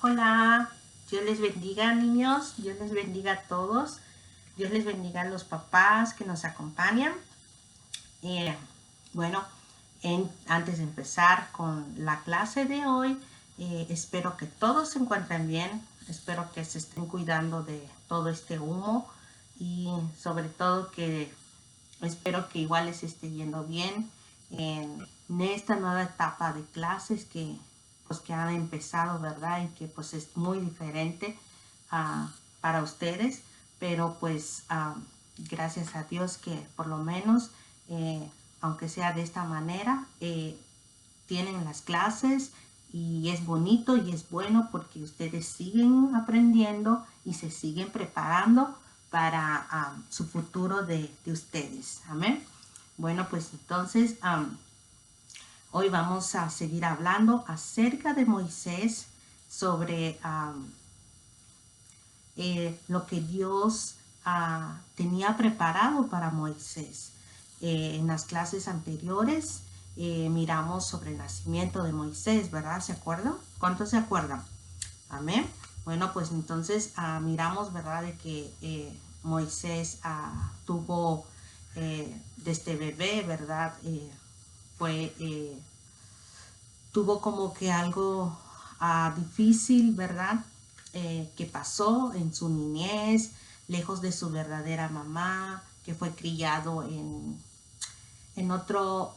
Hola, Dios les bendiga, niños, Dios les bendiga a todos, Dios les bendiga a los papás que nos acompañan. Eh, bueno, antes de empezar con la clase de hoy, espero que todos se encuentren bien, espero que se estén cuidando de todo este humo y sobre todo que espero que igual les esté yendo bien en esta nueva etapa de clases que han empezado, ¿verdad? Y que pues es muy diferente para ustedes, pero pues gracias a Dios que por lo menos, aunque sea de esta manera, tienen las clases y es bonito y es bueno porque ustedes siguen aprendiendo y se siguen preparando para su futuro de ustedes. Amén. Bueno, pues entonces hoy vamos a seguir hablando acerca de Moisés, sobre lo que Dios tenía preparado para Moisés. En las clases anteriores miramos sobre el nacimiento de Moisés, ¿verdad? ¿Se acuerdan? ¿Cuántos se acuerdan? Amén. Bueno, pues entonces miramos, ¿verdad? De que Moisés tuvo desde bebé, ¿verdad? Fue tuvo como que algo difícil, ¿verdad? Que pasó en su niñez, lejos de su verdadera mamá, que fue criado en otro,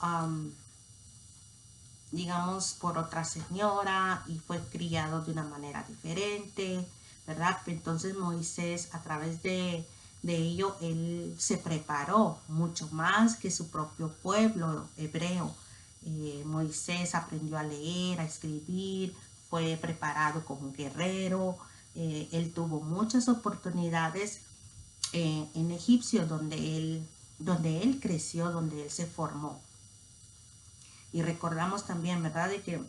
digamos, por otra señora y fue criado de una manera diferente, ¿verdad? Entonces Moisés, a través de ello, él se preparó mucho más que su propio pueblo hebreo. Moisés aprendió a leer, a escribir, fue preparado como guerrero. Él tuvo muchas oportunidades en Egipcio donde él creció, donde él se formó. Y recordamos también, ¿verdad?, de que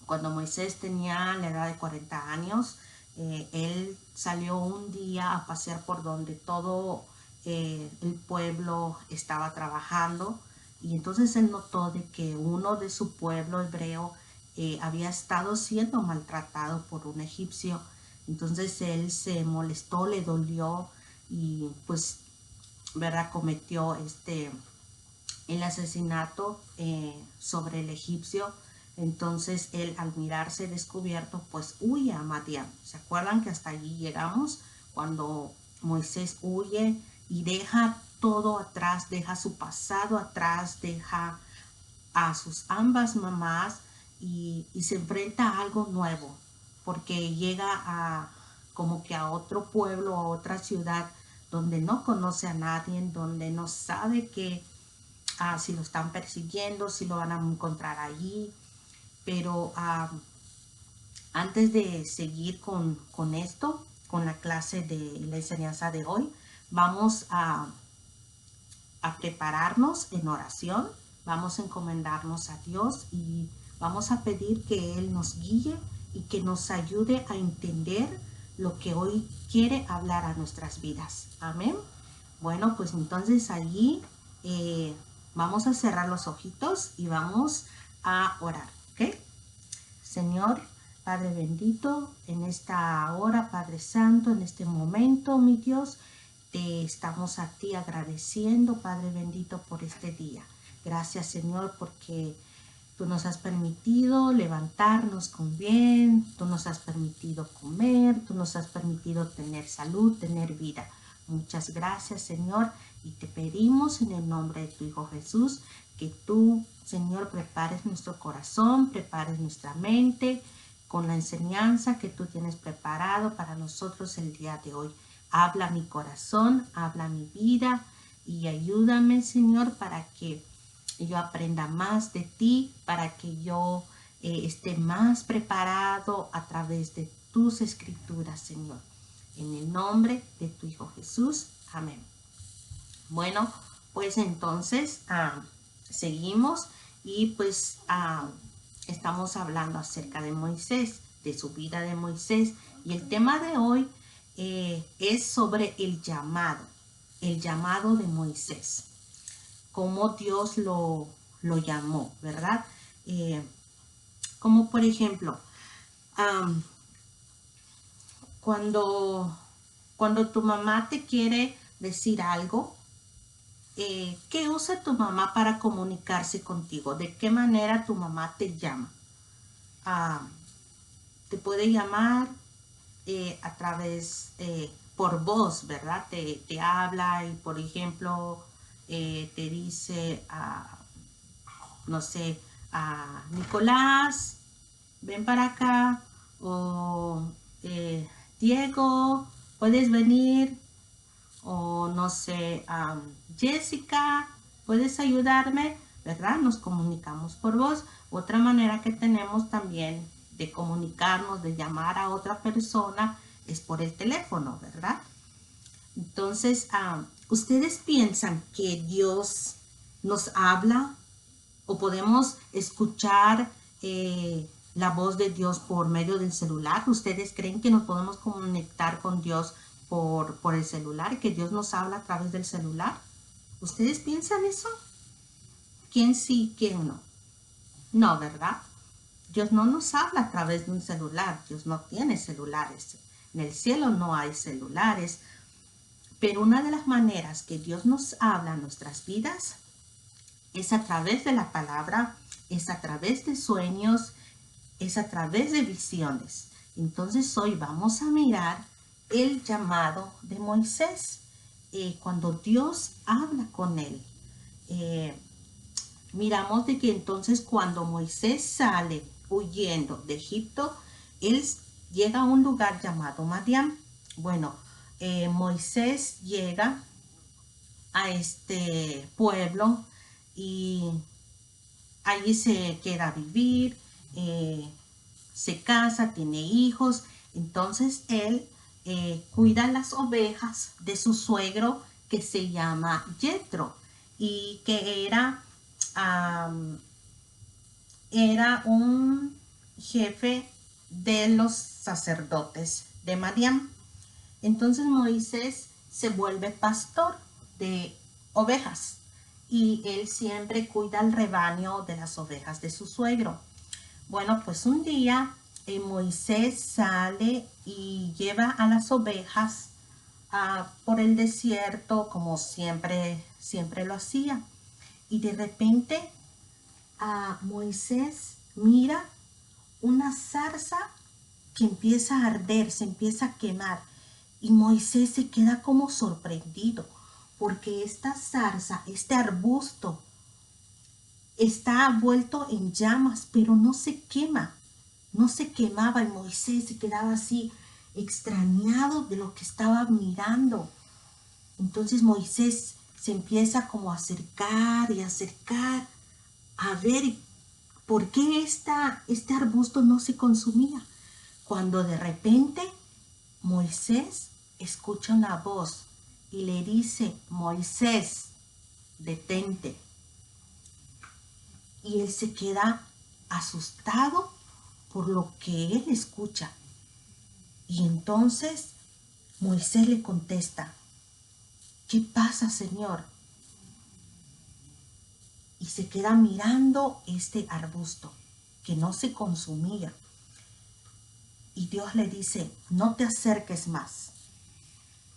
cuando Moisés tenía la edad de 40 años, él salió un día a pasear por donde todo el pueblo estaba trabajando, y entonces él notó de que uno de su pueblo hebreo había estado siendo maltratado por un egipcio. Entonces él se molestó, le dolió y pues, ¿verdad?, cometió el asesinato sobre el egipcio. Entonces él, al mirarse descubierto, pues huye a Madián. ¿Se acuerdan que hasta allí llegamos? Cuando Moisés huye y deja todo atrás, deja su pasado atrás, deja a sus ambas mamás y se enfrenta a algo nuevo, porque llega como que a otro pueblo, a otra ciudad donde no conoce a nadie, donde no sabe si lo están persiguiendo, si lo van a encontrar allí. Pero antes de seguir con esto, con la clase de la enseñanza de hoy, vamos a prepararnos en oración, vamos a encomendarnos a Dios y vamos a pedir que Él nos guíe y que nos ayude a entender lo que hoy quiere hablar a nuestras vidas. Amén. Bueno, pues entonces allí vamos a cerrar los ojitos y vamos a orar, ¿ok? Señor, Padre bendito, en esta hora, Padre Santo, en este momento, mi Dios, te estamos a ti agradeciendo, Padre bendito, por este día. Gracias, Señor, porque tú nos has permitido levantarnos con bien, tú nos has permitido comer, tú nos has permitido tener salud, tener vida. Muchas gracias, Señor, y te pedimos en el nombre de tu Hijo Jesús que tú, Señor, prepares nuestro corazón, prepares nuestra mente con la enseñanza que tú tienes preparado para nosotros el día de hoy. Habla mi corazón, habla mi vida y ayúdame, Señor, para que yo aprenda más de ti, para que yo esté más preparado a través de tus escrituras, Señor. En el nombre de tu Hijo Jesús. Amén. Bueno, pues entonces seguimos y pues estamos hablando acerca de Moisés, de su vida de Moisés. Y el tema de hoy es sobre el llamado de Moisés, cómo Dios lo llamó, ¿verdad? Como por ejemplo, cuando tu mamá te quiere decir algo, ¿qué usa tu mamá para comunicarse contigo? ¿De qué manera tu mamá te llama? Ah, te puede llamar a través, por voz, ¿verdad? Te habla y, por ejemplo, te dice, no sé, Nicolás, ven para acá, o Diego, puedes venir, o no sé, Jessica, ¿puedes ayudarme? ¿Verdad? Nos comunicamos por voz. Otra manera que tenemos también de comunicarnos, de llamar a otra persona, es por el teléfono, ¿verdad? Entonces, ¿ustedes piensan que Dios nos habla o podemos escuchar la voz de Dios por medio del celular? ¿Ustedes creen que nos podemos conectar con Dios por el celular, que Dios nos habla a través del celular? ¿Ustedes piensan eso? ¿Quién sí, quién no? No, ¿verdad? Dios no nos habla a través de un celular. Dios no tiene celulares. En el cielo no hay celulares. Pero una de las maneras que Dios nos habla en nuestras vidas es a través de la palabra, es a través de sueños, es a través de visiones. Entonces hoy vamos a mirar el llamado de Moisés, cuando Dios habla con él. Miramos de que entonces cuando Moisés sale huyendo de Egipto, él llega a un lugar llamado Madián. Bueno, Moisés llega a este pueblo y allí se queda a vivir, se casa, tiene hijos. Entonces él cuida las ovejas de su suegro, que se llama Yetro, y que era un jefe de los sacerdotes de Madián. Entonces Moisés se vuelve pastor de ovejas y él siempre cuida el rebaño de las ovejas de su suegro. Bueno, pues un día Moisés sale y lleva a las ovejas por el desierto, como siempre lo hacía. Y de repente Moisés mira una zarza que empieza a arder, se empieza a quemar. Y Moisés se queda como sorprendido, porque esta zarza, este arbusto, está vuelto en llamas, pero no se quema, no se quemaba, y Moisés se quedaba así extrañado de lo que estaba mirando. Entonces Moisés se empieza como a acercar y acercar a ver por qué este arbusto no se consumía. Cuando de repente Moisés escucha una voz y le dice: Moisés, detente. Y él se queda asustado por lo que él escucha. Y entonces Moisés le contesta: ¿qué pasa, Señor? Y se queda mirando este arbusto que no se consumía. Y Dios le dice: no te acerques más.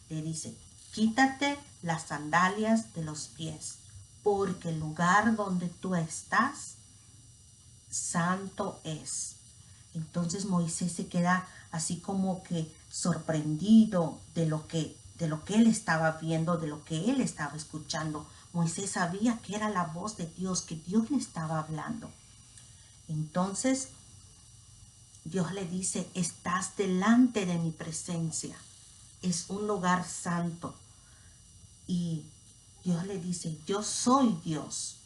Le dice: quítate las sandalias de los pies, porque el lugar donde tú estás, santo es. Entonces Moisés se queda así como que sorprendido de lo que él estaba viendo, de lo que él estaba escuchando. Moisés sabía que era la voz de Dios, que Dios le estaba hablando. Entonces Dios le dice: estás delante de mi presencia, es un lugar santo. Y Dios le dice: yo soy Dios,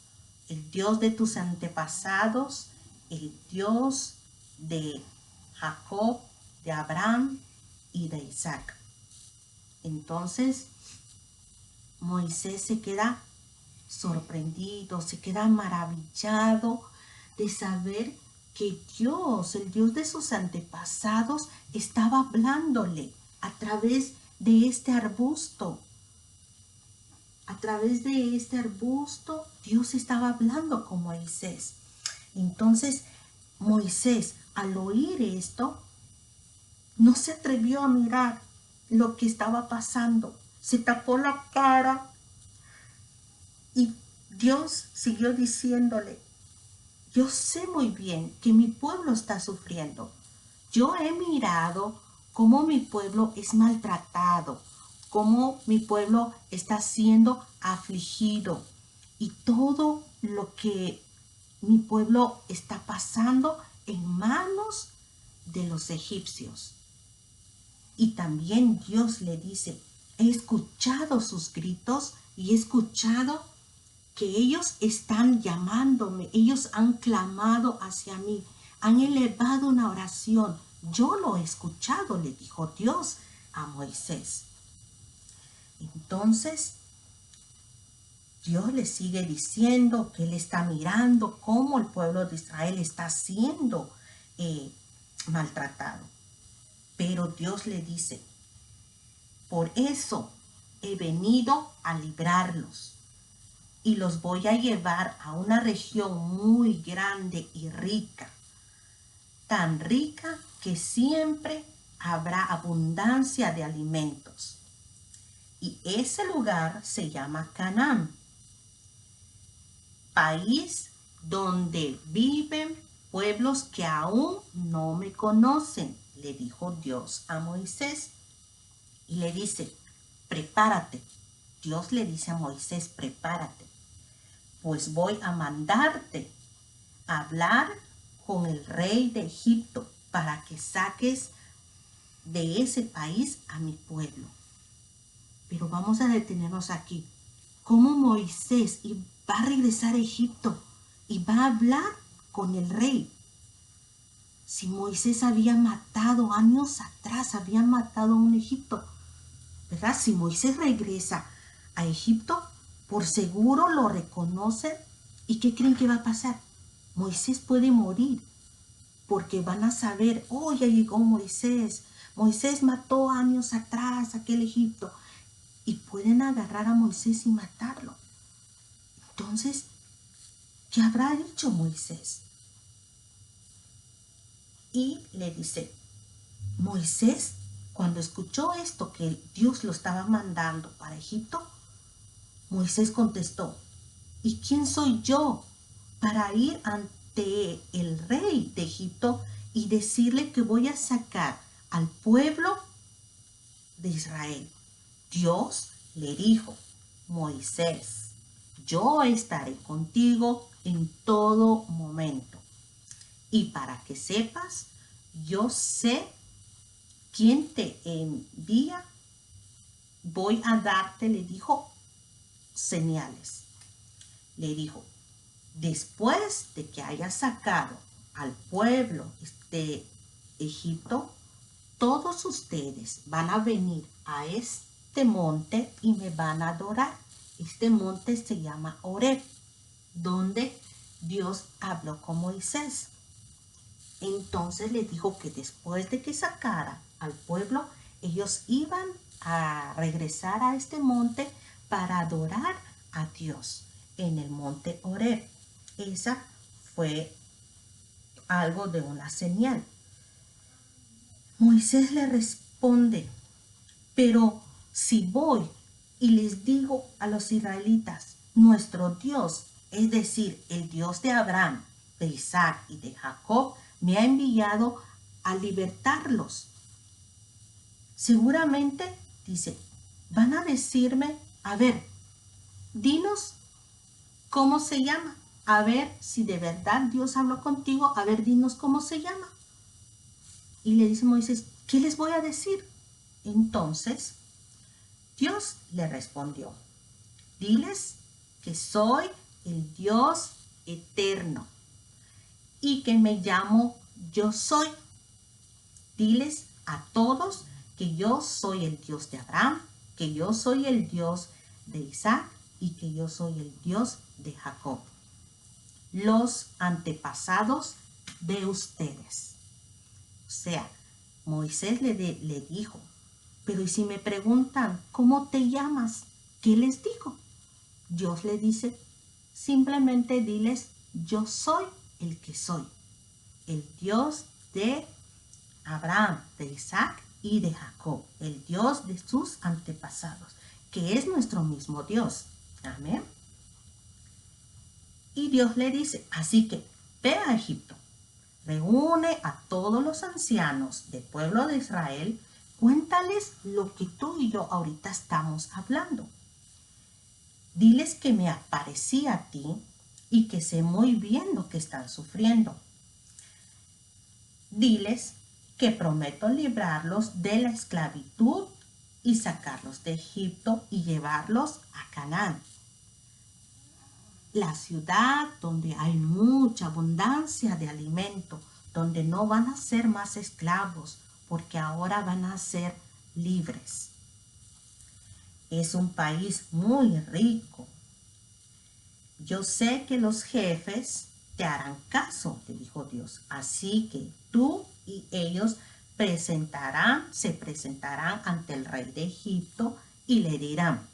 el Dios de tus antepasados, el Dios de Jacob, de Abraham y de Isaac. Entonces Moisés se queda sorprendido, se queda maravillado de saber que Dios, el Dios de sus antepasados, estaba hablándole a través de este arbusto. A través de este arbusto, Dios estaba hablando con Moisés. Entonces Moisés, al oír esto, no se atrevió a mirar lo que estaba pasando. Se tapó la cara y Dios siguió diciéndole, yo sé muy bien que mi pueblo está sufriendo. Yo he mirado cómo mi pueblo es maltratado, cómo mi pueblo está siendo afligido y todo lo que mi pueblo está pasando en manos de los egipcios. Y también Dios le dice, he escuchado sus gritos y he escuchado que ellos están llamándome, ellos han clamado hacia mí, han elevado una oración. Yo lo he escuchado, le dijo Dios a Moisés. Entonces, Dios le sigue diciendo que Él está mirando cómo el pueblo de Israel está siendo maltratado. Pero Dios le dice, por eso he venido a librarlos y los voy a llevar a una región muy grande y rica, tan rica que siempre habrá abundancia de alimentos. Y ese lugar se llama Canaán, país donde viven pueblos que aún no me conocen, le dijo Dios a Moisés. Y le dice, prepárate. Dios le dice a Moisés, prepárate, pues voy a mandarte a hablar con el rey de Egipto para que saques de ese país a mi pueblo. Pero vamos a detenernos aquí. ¿Cómo Moisés va a regresar a Egipto y va a hablar con el rey? Si Moisés había matado años atrás, había matado a un Egipto, ¿verdad? Si Moisés regresa a Egipto, por seguro lo reconocen. ¿Y qué creen que va a pasar? Moisés puede morir porque van a saber, oh, ya llegó Moisés. Moisés mató años atrás aquel Egipto. Y pueden agarrar a Moisés y matarlo. Entonces, ¿qué habrá dicho Moisés? Y le dice, Moisés, cuando escuchó esto, que Dios lo estaba mandando para Egipto, Moisés contestó, ¿y quién soy yo para ir ante el rey de Egipto y decirle que voy a sacar al pueblo de Israel? Dios le dijo, Moisés, yo estaré contigo en todo momento. Y para que sepas, yo sé quién te envía. Voy a darte, le dijo, señales. Le dijo, después de que hayas sacado al pueblo de Egipto, todos ustedes van a venir a este monte y me van a adorar. Este monte se llama Horeb, donde Dios habló con Moisés. Entonces le dijo que después de que sacara al pueblo, ellos iban a regresar a este monte para adorar a Dios en el monte Horeb. Esa fue algo de una señal. Moisés le responde, pero si voy y les digo a los israelitas, nuestro Dios, es decir, el Dios de Abraham, de Isaac y de Jacob, me ha enviado a libertarlos. Seguramente, dice, van a decirme, a ver, dinos cómo se llama. A ver si de verdad Dios habló contigo. A ver, dinos cómo se llama. Y le dice Moisés, ¿qué les voy a decir? Entonces, Dios le respondió, diles que soy el Dios eterno y que me llamo Yo Soy. Diles a todos que yo soy el Dios de Abraham, que yo soy el Dios de Isaac y que yo soy el Dios de Jacob, los antepasados de ustedes. O sea, Moisés le dijo, pero ¿y si me preguntan cómo te llamas? ¿Qué les digo? Dios le dice, simplemente diles, yo soy el que soy, el Dios de Abraham, de Isaac y de Jacob, el Dios de sus antepasados, que es nuestro mismo Dios. Amén. Y Dios le dice, así que ve a Egipto, reúne a todos los ancianos del pueblo de Israel, cuéntales lo que tú y yo ahorita estamos hablando. Diles que me aparecí a ti y que sé muy bien lo que están sufriendo. Diles que prometo librarlos de la esclavitud y sacarlos de Egipto y llevarlos a Canaán, la ciudad donde hay mucha abundancia de alimento, donde no van a ser más esclavos, porque ahora van a ser libres. Es un país muy rico. Yo sé que los jefes te harán caso, te dijo Dios. Así que tú y ellos se presentarán ante el rey de Egipto y le dirán,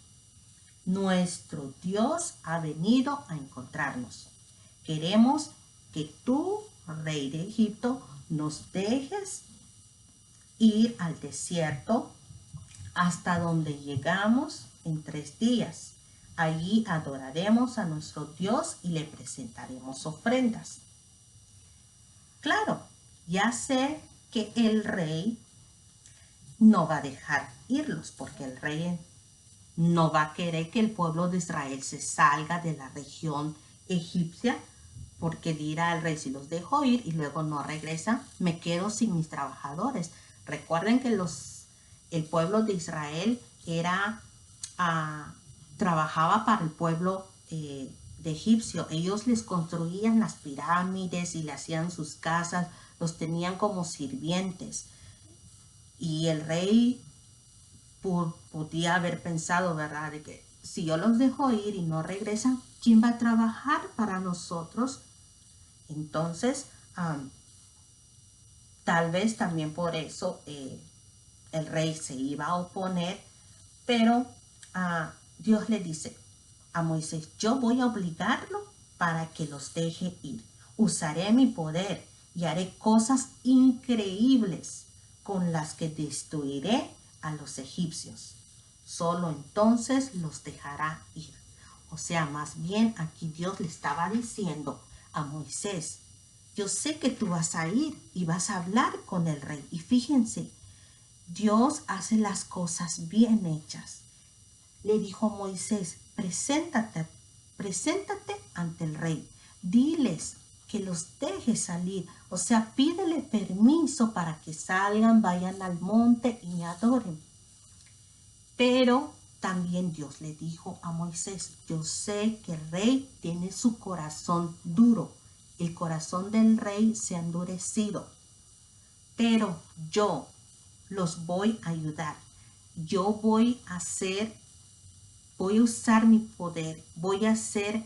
nuestro Dios ha venido a encontrarnos. Queremos que tú, rey de Egipto, nos dejes ir al desierto hasta donde llegamos en 3 días. Allí adoraremos a nuestro Dios y le presentaremos ofrendas. Claro, ya sé que el rey no va a dejar irlos, porque el rey no va a querer que el pueblo de Israel se salga de la región egipcia, porque dirá el rey, si los dejo ir y luego no regresan, me quedo sin mis trabajadores. Recuerden que el pueblo de Israel trabajaba para el pueblo de egipcio. Ellos les construían las pirámides y le hacían sus casas, los tenían como sirvientes. Y el rey podía haber pensado, ¿verdad?, de que si yo los dejo ir y no regresan, ¿quién va a trabajar para nosotros? Entonces, tal vez también por eso el rey se iba a oponer, pero Dios le dice a Moisés, yo voy a obligarlo para que los deje ir. Usaré mi poder y haré cosas increíbles con las que destruiré a los egipcios. Solo entonces los dejará ir. O sea, más bien aquí Dios le estaba diciendo a Moisés, yo sé que tú vas a ir y vas a hablar con el rey. Y fíjense, Dios hace las cosas bien hechas. Le dijo a Moisés, preséntate ante el rey. Diles que los deje salir. O sea, pídele permiso para que salgan, vayan al monte y me adoren. Pero también Dios le dijo a Moisés, yo sé que el rey tiene su corazón duro. El corazón del rey se ha endurecido. Pero yo los voy a ayudar. Yo voy a usar mi poder. Voy a hacer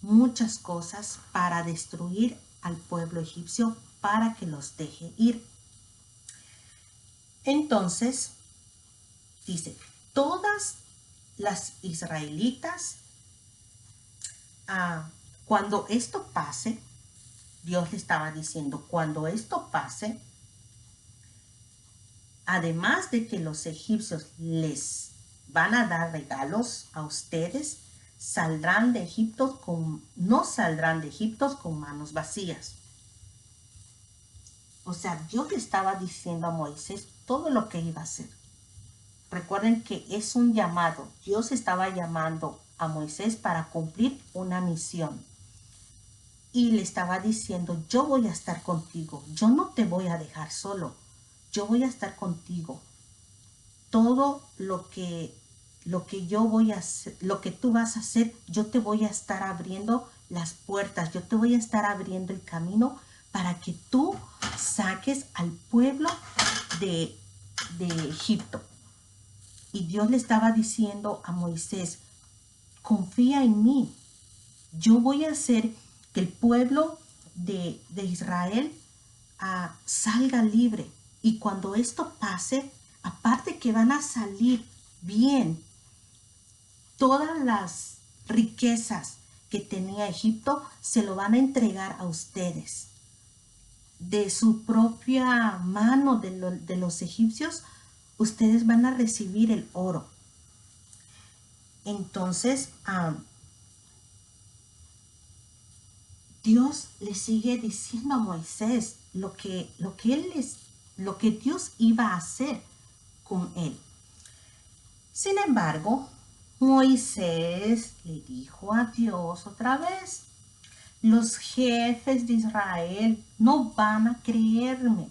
muchas cosas para destruir al pueblo egipcio para que los deje ir. Entonces, dice, todas las israelitas, cuando esto pase, Dios le estaba diciendo, cuando esto pase, además de que los egipcios les van a dar regalos a ustedes, no saldrán de Egipto con manos vacías. O sea, Dios le estaba diciendo a Moisés todo lo que iba a hacer. Recuerden que es un llamado. Dios estaba llamando a Moisés para cumplir una misión. Y le estaba diciendo, yo voy a estar contigo. Yo no te voy a dejar solo. Yo voy a estar contigo. Todo lo que yo voy a hacer, lo que tú vas a hacer, yo te voy a estar abriendo las puertas. Yo te voy a estar abriendo el camino para que tú saques al pueblo de Egipto. Y Dios le estaba diciendo a Moisés, confía en mí. Yo voy a hacer que el pueblo de Israel salga libre. Y cuando esto pase, aparte que van a salir bien, todas las riquezas que tenía Egipto se lo van a entregar a ustedes. de su propia mano de los egipcios, ustedes van a recibir el oro. Entonces, Dios le sigue diciendo a Moisés lo que Dios iba a hacer con él. Sin embargo, Moisés le dijo a Dios otra vez: los jefes de Israel no van a creerme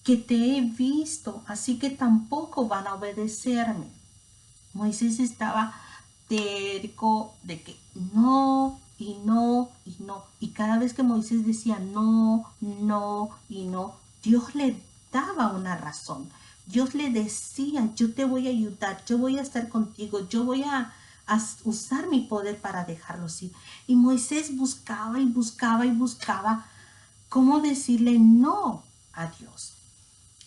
que te he visto, así que tampoco van a obedecerme. Moisés estaba terco de que no, y no, y no. Y cada vez que Moisés decía no, no y no, Dios le daba una razón. Dios le decía: yo te voy a ayudar, yo voy a estar contigo, yo voy a usar mi poder para dejarlos ir. Y Moisés buscaba y buscaba y buscaba cómo decirle no a Dios.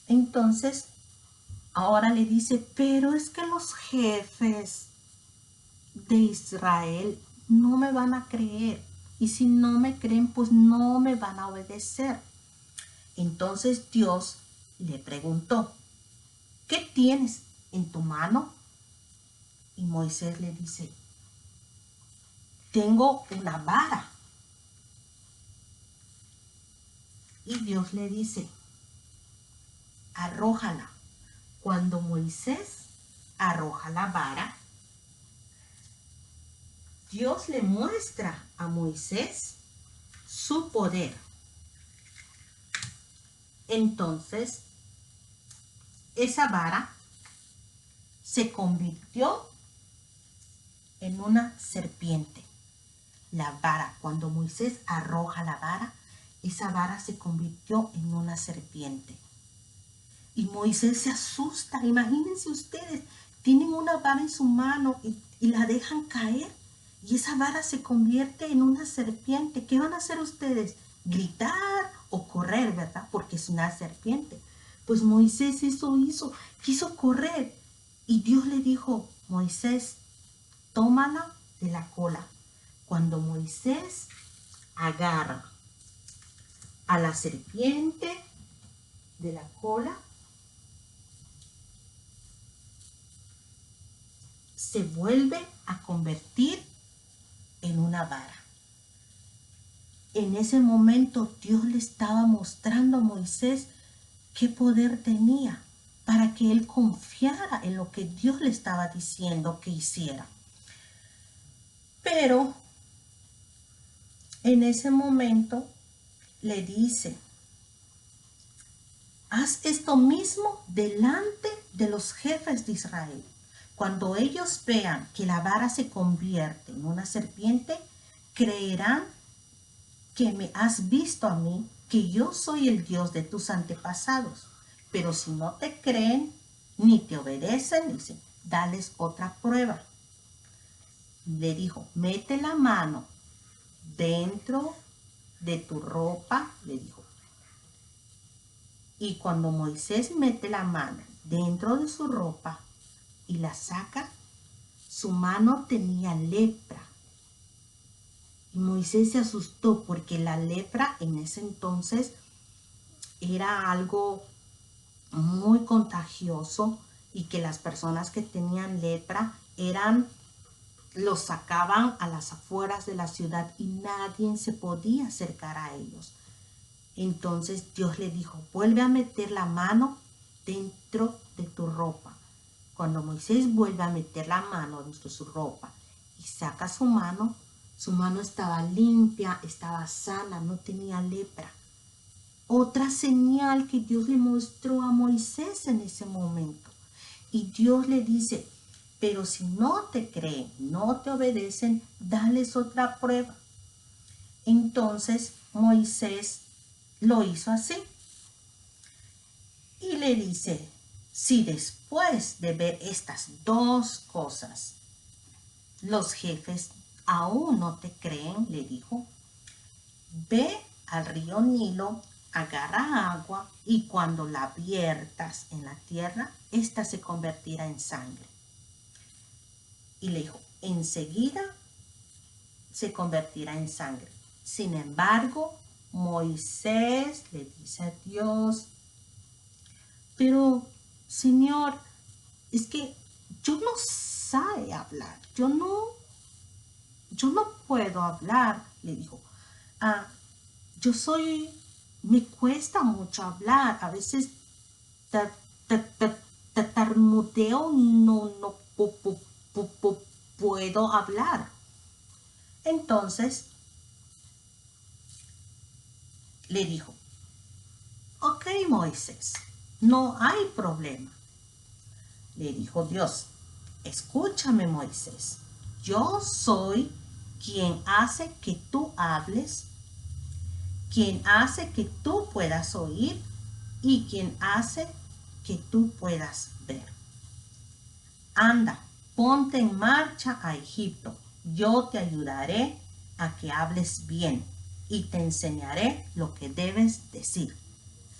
Entonces, ahora le dice: pero es que los jefes de Israel no me van a creer. Y si no me creen, pues no me van a obedecer. Entonces Dios le preguntó: ¿qué tienes en tu mano? Y Moisés le dice: tengo una vara. Y Dios le dice: arrójala. Cuando Moisés arroja la vara, Dios le muestra a Moisés su poder. Entonces, esa vara se convirtió en una serpiente. La vara, cuando Moisés arroja la vara, esa vara se convirtió en una serpiente. Y Moisés se asusta. Imagínense ustedes, tienen una vara en su mano y la dejan caer. Y esa vara se convierte en una serpiente. ¿Qué van a hacer ustedes? ¿Gritar o correr, verdad? Porque es una serpiente. Pues Moisés eso hizo, quiso correr. Y Dios le dijo: Moisés, tómala de la cola. Cuando Moisés agarra a la serpiente de la cola, se vuelve a convertir en una vara. En ese momento Dios le estaba mostrando a Moisés qué poder tenía para que él confiara en lo que Dios le estaba diciendo que hiciera. Pero en ese momento le dice: haz esto mismo delante de los jefes de Israel. Cuando ellos vean que la vara se convierte en una serpiente, creerán que me has visto a mí, que yo soy el Dios de tus antepasados. Pero si no te creen ni te obedecen, dice, dales otra prueba. Le dijo: mete la mano dentro de tu ropa, le dijo. Y cuando Moisés mete la mano dentro de su ropa y la saca, su mano tenía lepra. Y Moisés se asustó porque la lepra en ese entonces era algo muy contagioso y que las personas que tenían lepra los sacaban a las afueras de la ciudad y nadie se podía acercar a ellos. Entonces Dios le dijo: vuelve a meter la mano dentro de tu ropa. Cuando Moisés vuelve a meter la mano dentro de su ropa y saca su mano estaba limpia, estaba sana, no tenía lepra. Otra señal que Dios le mostró a Moisés en ese momento. Y Dios le dice: pero si no te creen, no te obedecen, dales otra prueba. Entonces Moisés lo hizo así. Y le dice: si después de ver estas dos cosas, los jefes aún no te creen, le dijo, ve al río Nilo, agarra agua y cuando la viertas en la tierra, ésta se convertirá en sangre. Y le dijo: enseguida se convertirá en sangre. Sin embargo, Moisés le dice a Dios, pero Señor, es que yo no sé hablar, yo no puedo hablar, le dijo. Ah, me cuesta mucho hablar, a veces tartamudeo, no puedo hablar. Entonces le dijo, ok, Moisés, no hay problema. Le dijo Dios, escúchame, Moisés, yo soy quien hace que tú hables, quien hace que tú puedas oír y quien hace que tú puedas ver. Anda, ponte en marcha a Egipto. Yo te ayudaré a que hables bien y te enseñaré lo que debes decir.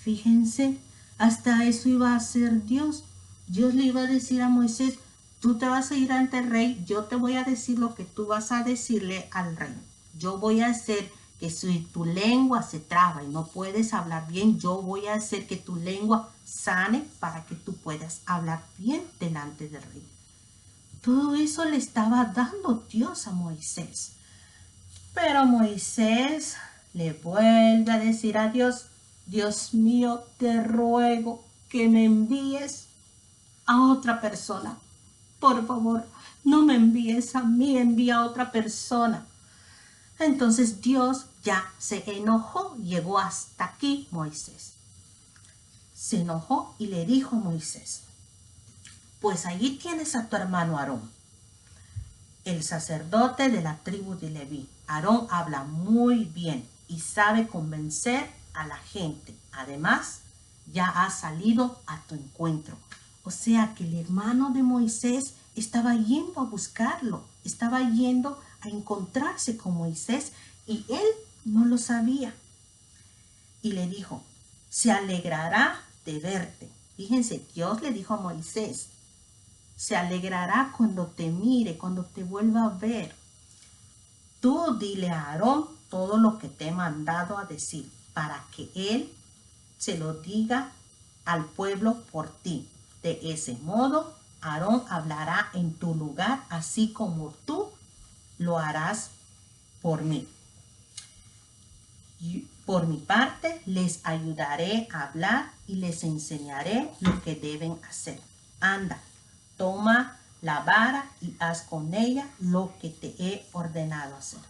Fíjense, hasta eso iba a hacer Dios. Dios le iba a decir a Moisés, tú te vas a ir ante el rey, yo te voy a decir lo que tú vas a decirle al rey. Yo voy a hacer que si tu lengua se traba y no puedes hablar bien, yo voy a hacer que tu lengua sane para que tú puedas hablar bien delante del rey. Todo eso le estaba dando Dios a Moisés. Pero Moisés le vuelve a decir a Dios, Dios mío, te ruego que me envíes a otra persona. Por favor, no me envíes a mí, envía a otra persona. Entonces Dios ya se enojó, llegó hasta aquí Moisés. Se enojó y le dijo a Moisés, pues allí tienes a tu hermano Aarón, el sacerdote de la tribu de Leví. Aarón habla muy bien y sabe convencer a la gente. Además, ya ha salido a tu encuentro. O sea que el hermano de Moisés estaba yendo a buscarlo, estaba yendo a encontrarse con Moisés y él no lo sabía. Y le dijo, se alegrará de verte. Fíjense, Dios le dijo a Moisés, se alegrará cuando te mire, cuando te vuelva a ver. Tú dile a Aarón todo lo que te he mandado a decir, para que él se lo diga al pueblo por ti. De ese modo, Aarón hablará en tu lugar, así como tú lo harás por mí. Y por mi parte, les ayudaré a hablar y les enseñaré lo que deben hacer. Anda, toma la vara y haz con ella lo que te he ordenado hacer.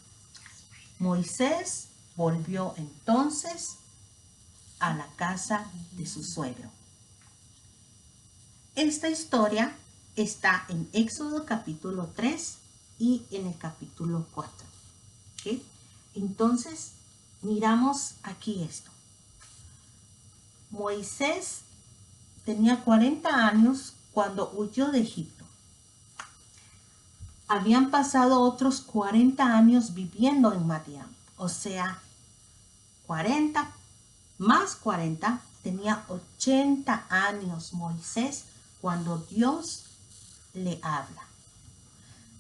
Moisés volvió entonces a la casa de su suegro. Esta historia está en Éxodo capítulo 3 y en el capítulo 4. ¿Okay? Entonces, miramos aquí esto. Moisés tenía 40 años cuando huyó de Egipto. Habían pasado otros 40 años viviendo en Madián. O sea, 40 más 40, tenía 80 años Moisés cuando Dios le habla.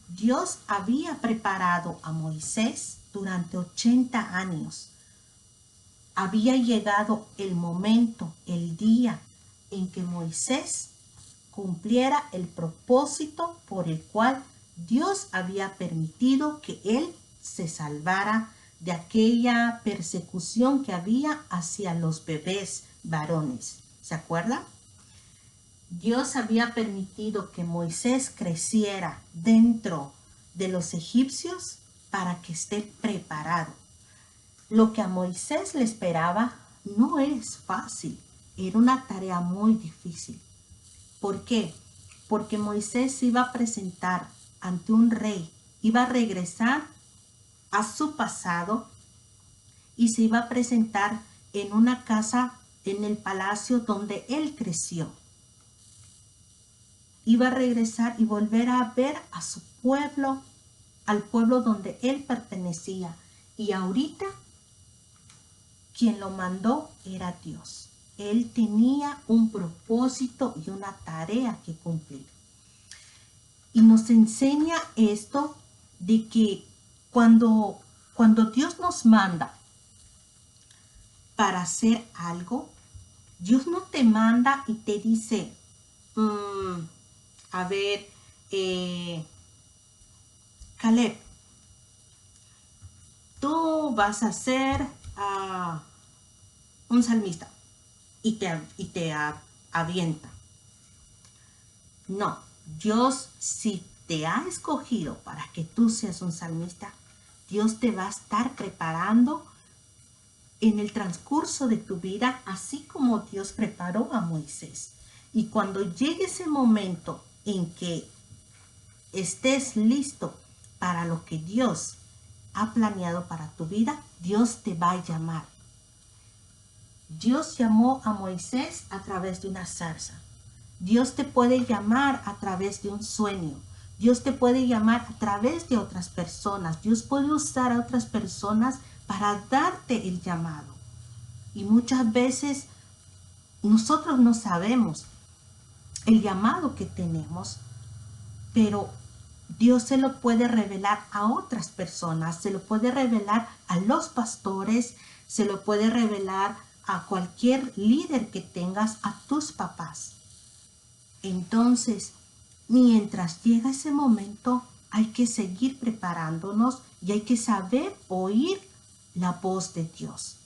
Dios había preparado a Moisés durante 80 años. Había llegado el momento, el día en que Moisés cumpliera el propósito por el cual Dios había permitido que él se salvara de aquella persecución que había hacia los bebés varones. ¿Se acuerdan? Dios había permitido que Moisés creciera dentro de los egipcios para que esté preparado. Lo que a Moisés le esperaba no es fácil, era una tarea muy difícil. ¿Por qué? Porque Moisés se iba a presentar ante un rey, iba a regresar a su pasado y se iba a presentar en una casa en el palacio donde él creció. Iba a regresar y volver a ver a su pueblo, al pueblo donde él pertenecía. Y ahorita quien lo mandó era Dios. Él tenía un propósito y una tarea que cumplir. Y nos enseña esto de que cuando Dios nos manda para hacer algo, Dios no te manda y te dice, a ver, Caleb, tú vas a ser un salmista y te avienta. No, Dios, si te ha escogido para que tú seas un salmista, Dios te va a estar preparando en el transcurso de tu vida, así como Dios preparó a Moisés. Y cuando llegue ese momento en que estés listo para lo que Dios ha planeado para tu vida, Dios te va a llamar. Dios llamó a Moisés a través de una zarza. Dios te puede llamar a través de un sueño. Dios te puede llamar a través de otras personas. Dios puede usar a otras personas para darte el llamado. Y muchas veces nosotros no sabemos el llamado que tenemos, pero Dios se lo puede revelar a otras personas, se lo puede revelar a los pastores, se lo puede revelar a cualquier líder que tengas, a tus papás. Entonces, mientras llega ese momento, hay que seguir preparándonos y hay que saber oír la voz de Dios.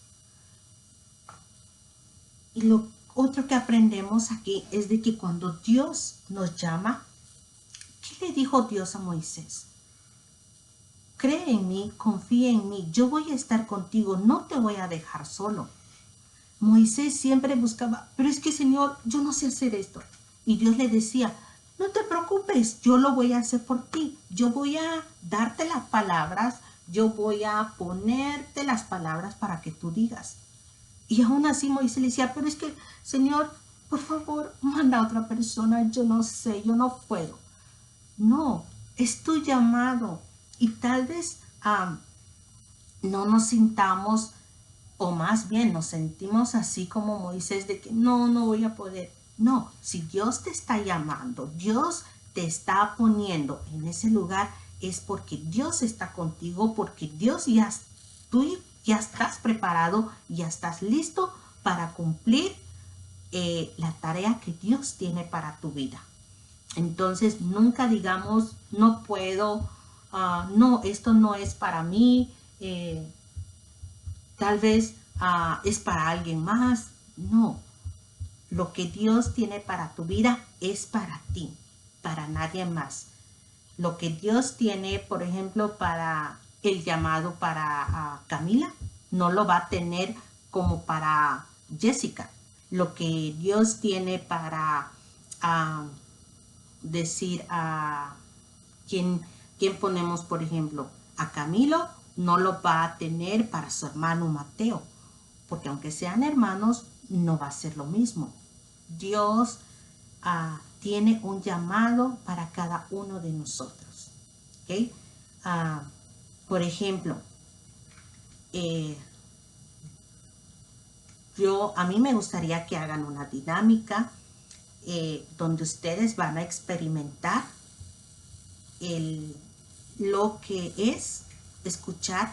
Y lo otro que aprendemos aquí es de que cuando Dios nos llama, ¿qué le dijo Dios a Moisés? Cree en mí, confía en mí, yo voy a estar contigo, no te voy a dejar solo. Moisés siempre buscaba, pero es que Señor, yo no sé hacer esto. Y Dios le decía, no te preocupes, yo lo voy a hacer por ti. Yo voy a darte las palabras, yo voy a ponerte las palabras para que tú digas. Y aún así Moisés le decía, pero es que, Señor, por favor, manda a otra persona, yo no sé, yo no puedo. No, es tu llamado. Y tal vez no nos sintamos, o más bien nos sentimos así como Moisés, de que no voy a poder. No, si Dios te está llamando, Dios te está poniendo en ese lugar, es porque Dios está contigo, porque tú ya estás preparado, ya estás listo para cumplir la tarea que Dios tiene para tu vida. Entonces, nunca digamos, no puedo, no, esto no es para mí, tal vez es para alguien más. No, lo que Dios tiene para tu vida es para ti, para nadie más. Lo que Dios tiene, por ejemplo, para el llamado para Camila, no lo va a tener como para Jessica. Lo que Dios tiene para decir a quién ponemos, por ejemplo, a Camilo, no lo va a tener para su hermano Mateo, porque aunque sean hermanos, no va a ser lo mismo. Dios tiene un llamado para cada uno de nosotros. ¿Okay? Por ejemplo, a mí me gustaría que hagan una dinámica donde ustedes van a experimentar lo que es escuchar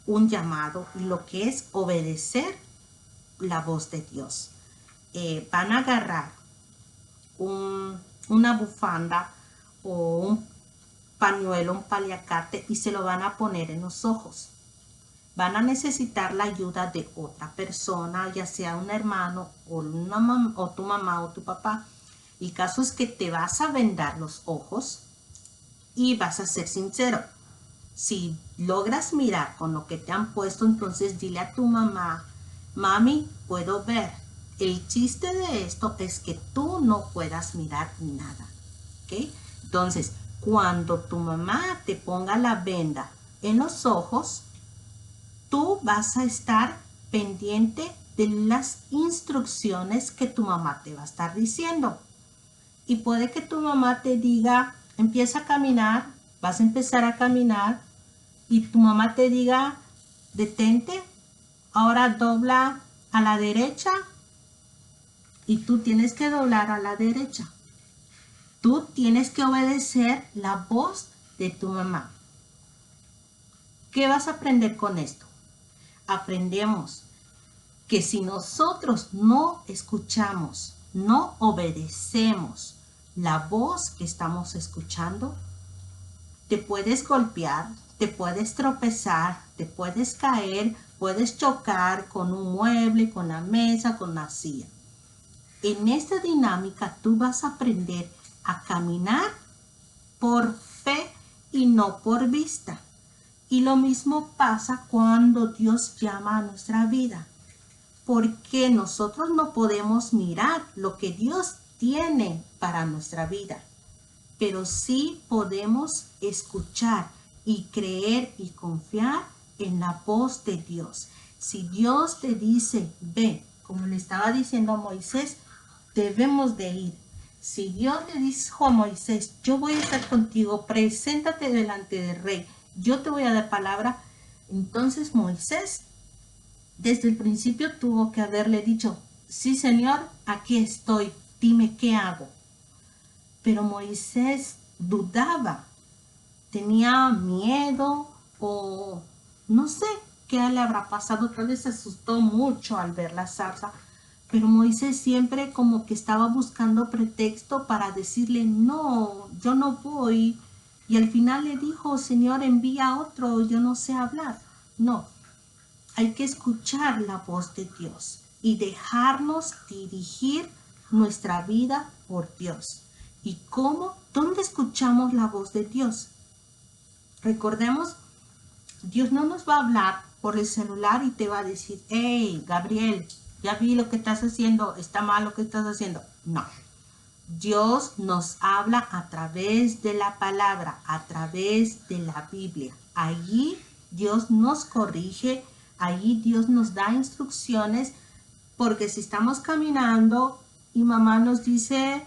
un llamado y lo que es obedecer la voz de Dios. Van a agarrar una bufanda o un pañuelo, un paliacate, y se lo van a poner en los ojos. Van a necesitar la ayuda de otra persona, ya sea un hermano o tu mamá o tu papá. El caso es que te vas a vendar los ojos y vas a ser sincero. Si logras mirar con lo que te han puesto, entonces dile a tu mamá, mami, puedo ver. El chiste de esto es que tú no puedas mirar nada. ¿Okay? Entonces, cuando tu mamá te ponga la venda en los ojos, tú vas a estar pendiente de las instrucciones que tu mamá te va a estar diciendo. Y puede que tu mamá te diga, empieza a caminar, vas a empezar a caminar, y tu mamá te diga, detente, ahora dobla a la derecha, y tú tienes que doblar a la derecha. Tú tienes que obedecer la voz de tu mamá. ¿Qué vas a aprender con esto? Aprendemos que si nosotros no escuchamos, no obedecemos la voz que estamos escuchando, te puedes golpear, te puedes tropezar, te puedes caer, puedes chocar con un mueble, con la mesa, con la silla. En esta dinámica tú vas a aprender a caminar por fe y no por vista. Y lo mismo pasa cuando Dios llama a nuestra vida. Porque nosotros no podemos mirar lo que Dios tiene para nuestra vida. Pero sí podemos escuchar y creer y confiar en la voz de Dios. Si Dios te dice, ve, como le estaba diciendo a Moisés, debemos de ir. Si Dios le dijo a Moisés, yo voy a estar contigo, preséntate delante del rey, yo te voy a dar palabra, entonces Moisés desde el principio tuvo que haberle dicho, sí Señor, aquí estoy, dime qué hago. Pero Moisés dudaba, tenía miedo o no sé qué le habrá pasado, tal vez se asustó mucho al ver la zarza, pero Moisés siempre como que estaba buscando pretexto para decirle, no, yo no voy. Y al final le dijo, Señor, envía a otro, yo no sé hablar. No, hay que escuchar la voz de Dios y dejarnos dirigir nuestra vida por Dios. ¿Y cómo? ¿Dónde escuchamos la voz de Dios? Recordemos, Dios no nos va a hablar por el celular y te va a decir, hey, Gabriel, ya vi lo que estás haciendo, está mal lo que estás haciendo. No. Dios nos habla a través de la palabra, a través de la Biblia. Allí Dios nos corrige, allí Dios nos da instrucciones, porque si estamos caminando y mamá nos dice,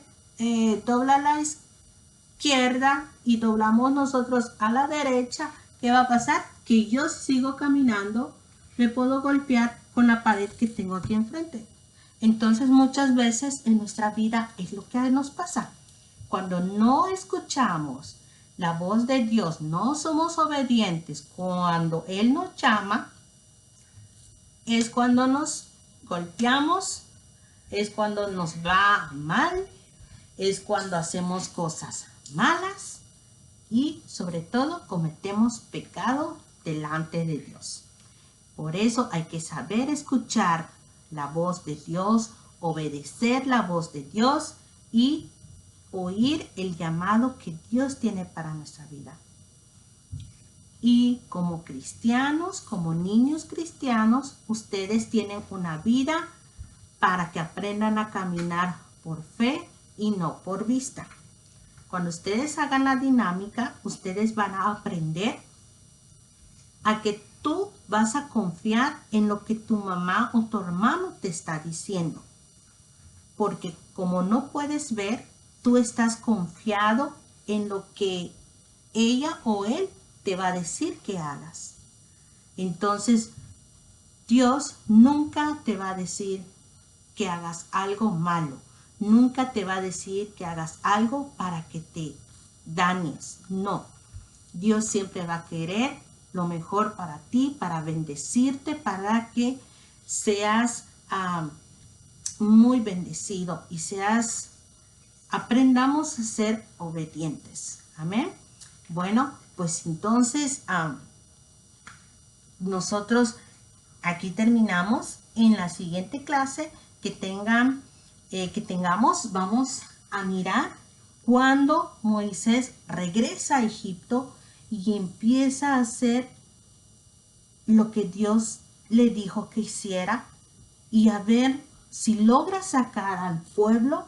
dobla a la izquierda y doblamos nosotros a la derecha, ¿qué va a pasar? Que yo sigo caminando, me puedo golpear con la pared que tengo aquí enfrente. Entonces muchas veces en nuestra vida es lo que nos pasa. Cuando no escuchamos la voz de Dios, no somos obedientes cuando Él nos llama, es cuando nos golpeamos, es cuando nos va mal, es cuando hacemos cosas malas y sobre todo cometemos pecado delante de Dios. Por eso hay que saber escuchar la voz de Dios, obedecer la voz de Dios y oír el llamado que Dios tiene para nuestra vida. Y como cristianos, como niños cristianos, ustedes tienen una vida para que aprendan a caminar por fe y no por vista. Cuando ustedes hagan la dinámica, ustedes van a aprender a que tú vas a confiar en lo que tu mamá o tu hermano te está diciendo. Porque como no puedes ver, tú estás confiado en lo que ella o él te va a decir que hagas. Entonces, Dios nunca te va a decir que hagas algo malo. Nunca te va a decir que hagas algo para que te dañes. No. Dios siempre va a querer lo mejor para ti, para bendecirte, para que seas muy bendecido y aprendamos a ser obedientes. Amén. Bueno, pues entonces nosotros aquí terminamos. En la siguiente clase que tengamos, vamos a mirar cuando Moisés regresa a Egipto y empieza a hacer lo que Dios le dijo que hiciera y a ver si logra sacar al pueblo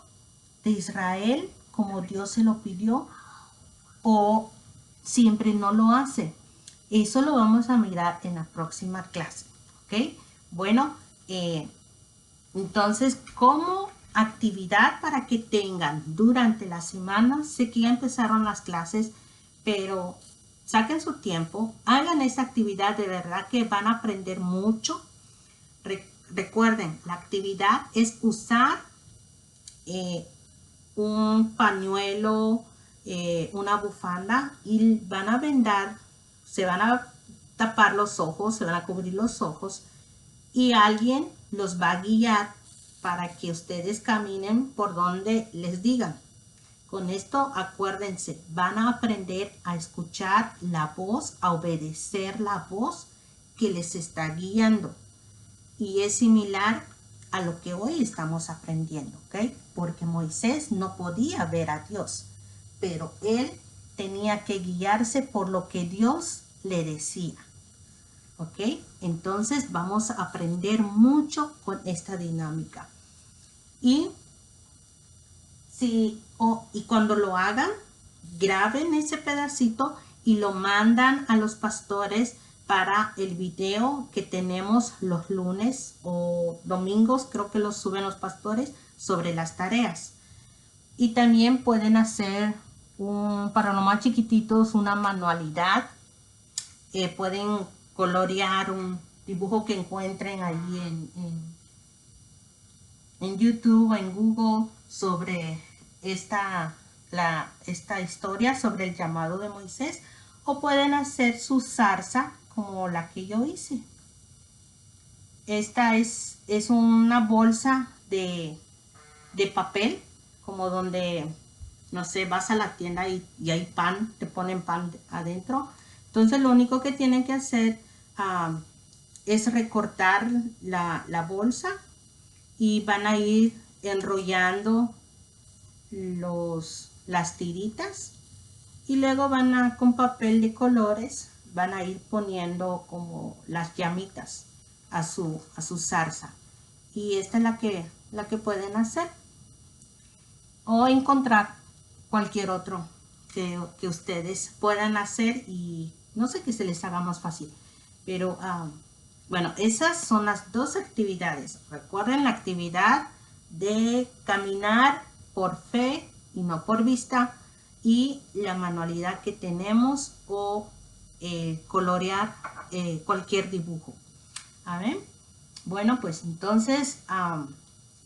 de Israel como Dios se lo pidió o siempre no lo hace. Eso lo vamos a mirar en la próxima clase. ¿Ok? Bueno, entonces como actividad para que tengan durante la semana, sé que ya empezaron las clases, pero saquen su tiempo, hagan esta actividad, de verdad que van a aprender mucho. Recuerden, la actividad es usar un pañuelo, una bufanda y van a vendar, se van a tapar los ojos, se van a cubrir los ojos y alguien los va a guiar para que ustedes caminen por donde les digan. Con esto, acuérdense, van a aprender a escuchar la voz, a obedecer la voz que les está guiando. Y es similar a lo que hoy estamos aprendiendo, ¿ok? Porque Moisés no podía ver a Dios, pero él tenía que guiarse por lo que Dios le decía, ¿ok? Entonces vamos a aprender mucho con esta dinámica. Y cuando lo hagan, graben ese pedacito y lo mandan a los pastores para el video que tenemos los lunes o domingos, creo que los suben los pastores, sobre las tareas. Y también pueden hacer, para los más chiquititos, una manualidad. Pueden colorear un dibujo que encuentren ahí en YouTube o en Google sobre esta historia sobre el llamado de Moisés, o pueden hacer su zarza como la que yo hice. Esta es una bolsa de papel, como donde, no sé, vas a la tienda y hay pan, te ponen pan adentro. Entonces lo único que tienen que hacer es recortar la bolsa y van a ir enrollando las tiritas y luego con papel de colores van a ir poniendo como las llamitas a su zarza. Y esta es la que pueden hacer, o encontrar cualquier otro que ustedes puedan hacer, y no sé, que se les haga más fácil. Pero bueno, esas son las dos actividades. Recuerden la actividad de caminar por fe y no por vista, y la manualidad que tenemos, o colorear cualquier dibujo. A ver, bueno, pues entonces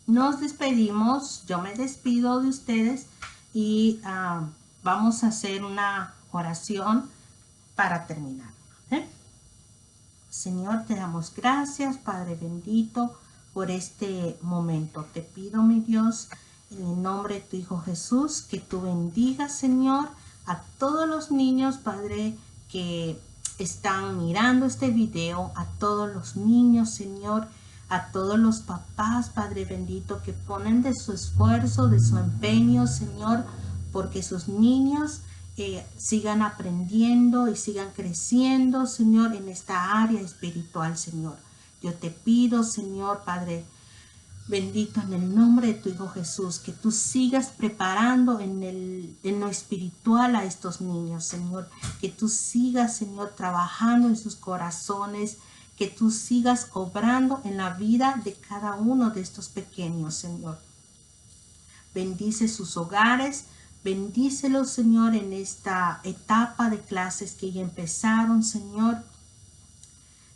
nos despedimos. Yo me despido de ustedes y vamos a hacer una oración para terminar. Señor, te damos gracias, Padre bendito, por este momento. Te pido, mi Dios, en el nombre de tu Hijo Jesús, que tú bendigas, Señor, a todos los niños, Padre, que están mirando este video, a todos los niños, Señor, a todos los papás, Padre bendito, que ponen de su esfuerzo, de su empeño, Señor, porque sus niños sigan aprendiendo y sigan creciendo, Señor, en esta área espiritual, Señor. Yo te pido, Señor, Padre bendito, en el nombre de tu Hijo Jesús, que tú sigas preparando en lo espiritual a estos niños, Señor. Que tú sigas, Señor, trabajando en sus corazones, que tú sigas obrando en la vida de cada uno de estos pequeños, Señor. Bendice sus hogares, bendícelos, Señor, en esta etapa de clases que ya empezaron, Señor.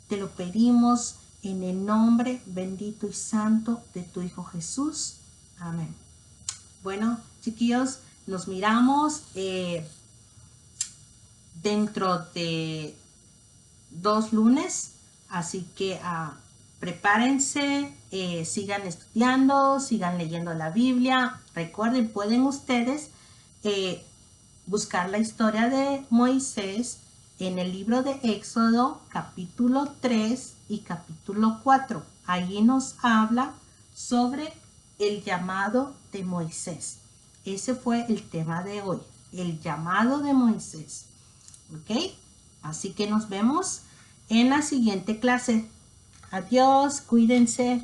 Te lo pedimos en el nombre bendito y santo de tu Hijo Jesús. Amén. Bueno, chiquillos, nos miramos dentro de 2 lunes. Así que prepárense, sigan estudiando, sigan leyendo la Biblia. Recuerden, pueden ustedes buscar la historia de Moisés en el libro de Éxodo, capítulo 3 y capítulo 4. Allí nos habla sobre el llamado de Moisés. Ese fue el tema de hoy, el llamado de Moisés. ¿Ok? Así que nos vemos en la siguiente clase. Adiós, cuídense.